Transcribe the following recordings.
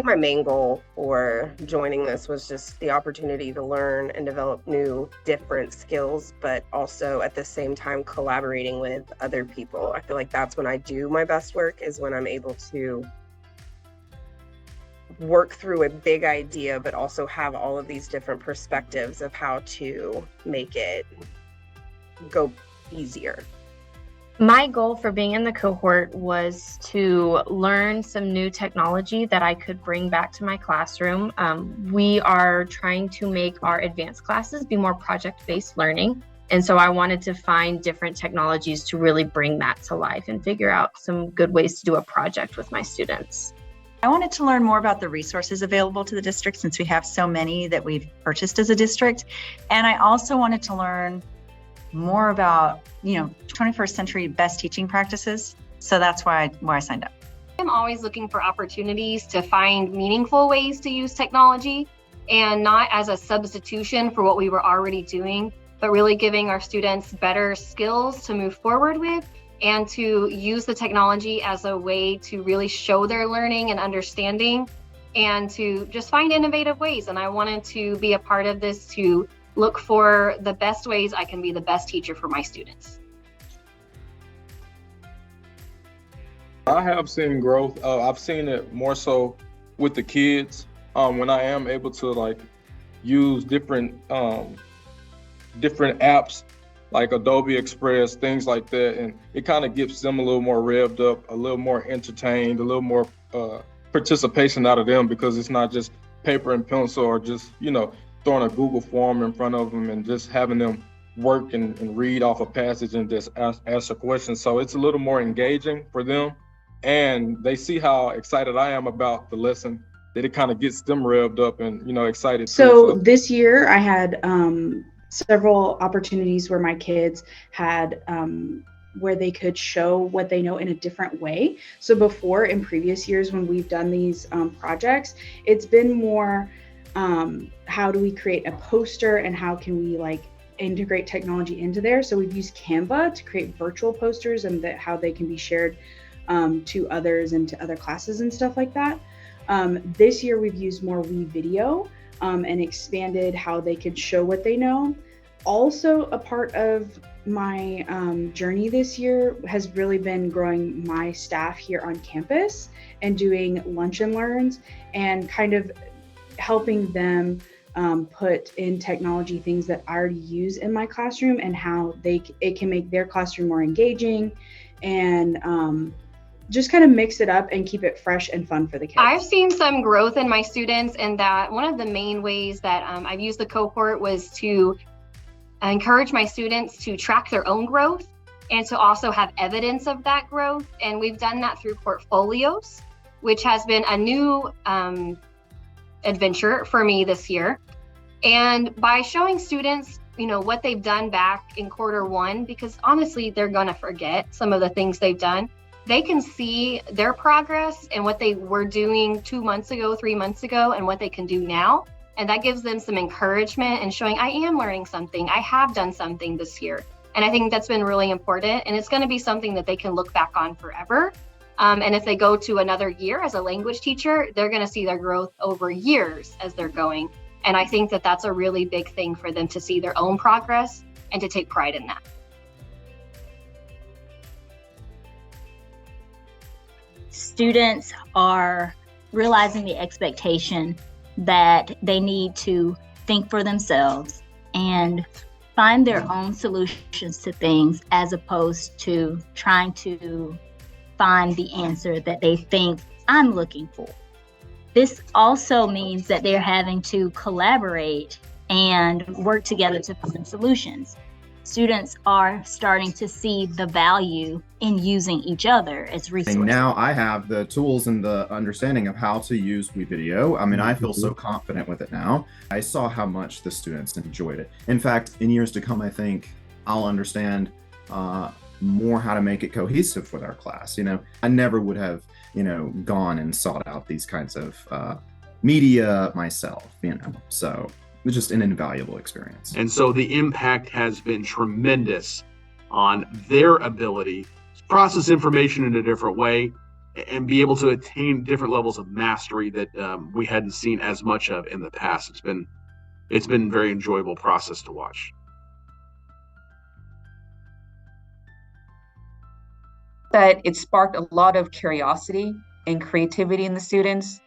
think my main goal for joining this was just the opportunity to learn and develop new, different skills, but also at the same time collaborating with other people. I feel like that's when I do my best work, is when I'm able to work through a big idea, but also have all of these different perspectives of how to make it go easier. My goal for being in the cohort was to learn some new technology that I could bring back to my classroom. We are trying to make our advanced classes be more project-based learning. And so I wanted to find different technologies to really bring that to life and figure out some good ways to do a project with my students. I wanted to learn more about the resources available to the district, since we have so many that we've purchased as a district. And I also wanted to learn more about, 21st century best teaching practices. So that's why I signed up. I'm always looking for opportunities to find meaningful ways to use technology, and not as a substitution for what we were already doing, but really giving our students better skills to move forward with, and to use the technology as a way to really show their learning and understanding, and to just find innovative ways. And I wanted to be a part of this, to look for the best ways I can be the best teacher for my students. I have seen growth. I've seen it more so with the kids when I am able to use different apps like Adobe Express, things like that, and it kind of gets them a little more revved up, a little more entertained, a little more participation out of them, because it's not just paper and pencil, or just throwing a Google form in front of them and just having them work and read off a passage and just ask a question. So it's a little more engaging for them, and they see how excited I am about the lesson, that it kind of gets them revved up and excited. So this year I had several opportunities where my kids had where they could show what they know in a different way. So before, in previous years when we've done these projects, it's been more how do we create a poster, and how can we integrate technology into there. So we've used Canva to create virtual posters, and how they can be shared to others and to other classes and stuff like that. This year we've used more WeVideo and expanded how they could show what they know. Also, a part of my journey this year has really been growing my staff here on campus and doing lunch and learns, and kind of helping them put in technology things that I already use in my classroom, and how it can make their classroom more engaging, and just kind of mix it up and keep it fresh and fun for the kids. I've seen some growth in my students, and that one of the main ways that I've used the cohort was to encourage my students to track their own growth, and to also have evidence of that growth. And we've done that through portfolios, which has been a new adventure for me this year. And by showing students, what they've done back in Q1, because honestly, they're gonna forget some of the things they've done. They can see their progress and what they were doing 2 months ago, 3 months ago, and what they can do now. And that gives them some encouragement and showing I am learning something, I have done something this year. And I think that's been really important. And it's gonna be something that they can look back on forever. And if they go to another year as a language teacher, they're gonna see their growth over years as they're going. And I think that that's a really big thing for them to see their own progress and to take pride in that. Students are realizing the expectation that they need to think for themselves and find their own solutions to things, as opposed to trying to find the answer that they think I'm looking for. This also means that they're having to collaborate and work together to find solutions. Students are starting to see the value in using each other as resources. And now I have the tools and the understanding of how to use WeVideo. I mean, I feel so confident with it now. I saw how much the students enjoyed it. In fact, in years to come, I think I'll understand more how to make it cohesive with our class. I never would have, gone and sought out these kinds of media myself, so it's just an invaluable experience. And so the impact has been tremendous on their ability to process information in a different way, and be able to attain different levels of mastery that we hadn't seen as much of in the past. It's been a very enjoyable process to watch. That it sparked a lot of curiosity and creativity in the students.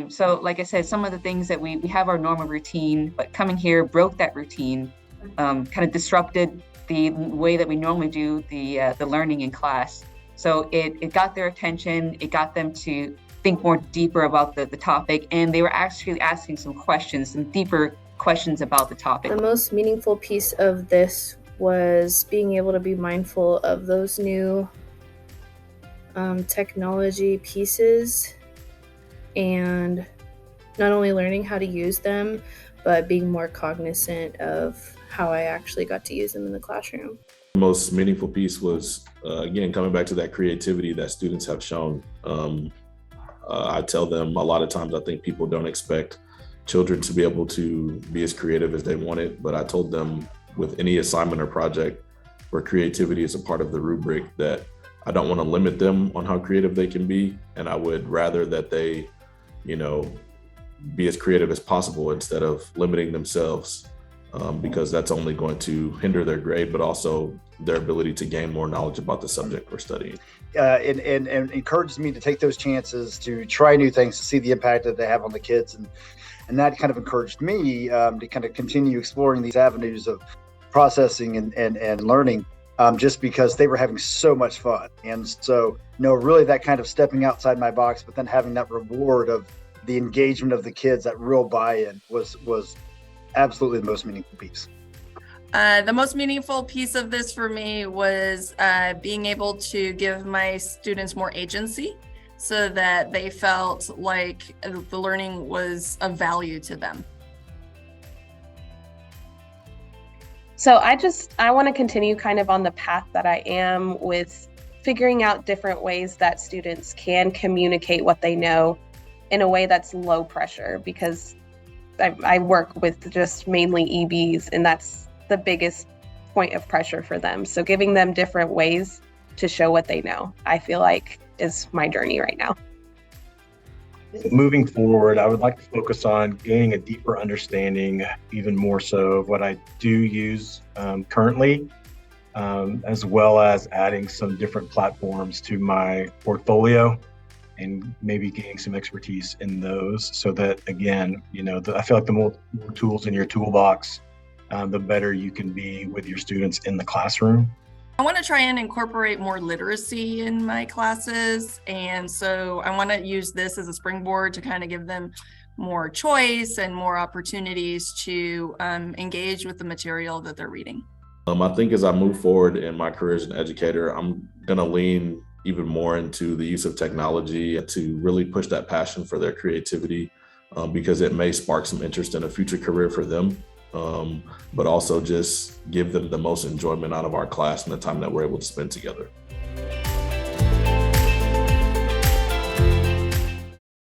So like I said, some of the things that we have our normal routine, but coming here broke that routine, kind of disrupted the way that we normally do the learning in class. So it got their attention, it got them to think more deeper about the topic, and they were actually asking some questions, some deeper questions about the topic. The most meaningful piece of this was being able to be mindful of those new technology pieces, and not only learning how to use them, but being more cognizant of how I actually got to use them in the classroom. The most meaningful piece was, again, coming back to that creativity that students have shown. I tell them a lot of times I think people don't expect children to be able to be as creative as they want it, but I told them with any assignment or project where creativity is a part of the rubric that I don't want to limit them on how creative they can be, and I would rather that they, be as creative as possible instead of limiting themselves, because that's only going to hinder their grade, but also their ability to gain more knowledge about the subject we're studying. And encourages me to take those chances, to try new things, to see the impact that they have on the kids, and that kind of encouraged me to kind of continue exploring these avenues of processing and learning. Just because they were having so much fun. And so, really that kind of stepping outside my box, but then having that reward of the engagement of the kids, that real buy-in was absolutely the most meaningful piece. The most meaningful piece of this for me was being able to give my students more agency so that they felt like the learning was of value to them. So I want to continue kind of on the path that I am with figuring out different ways that students can communicate what they know in a way that's low pressure, because I work with just mainly EBs, and that's the biggest point of pressure for them. So giving them different ways to show what they know, I feel like is my journey right now. Moving forward, I would like to focus on gaining a deeper understanding, even more so, of what I do use currently, as well as adding some different platforms to my portfolio and maybe gaining some expertise in those, so that, again, I feel like the more tools in your toolbox, the better you can be with your students in the classroom. I want to try and incorporate more literacy in my classes, and so I want to use this as a springboard to kind of give them more choice and more opportunities to engage with the material that they're reading. I think as I move forward in my career as an educator, I'm going to lean even more into the use of technology to really push that passion for their creativity, because it may spark some interest in a future career for them. But also just give them the most enjoyment out of our class and the time that we're able to spend together.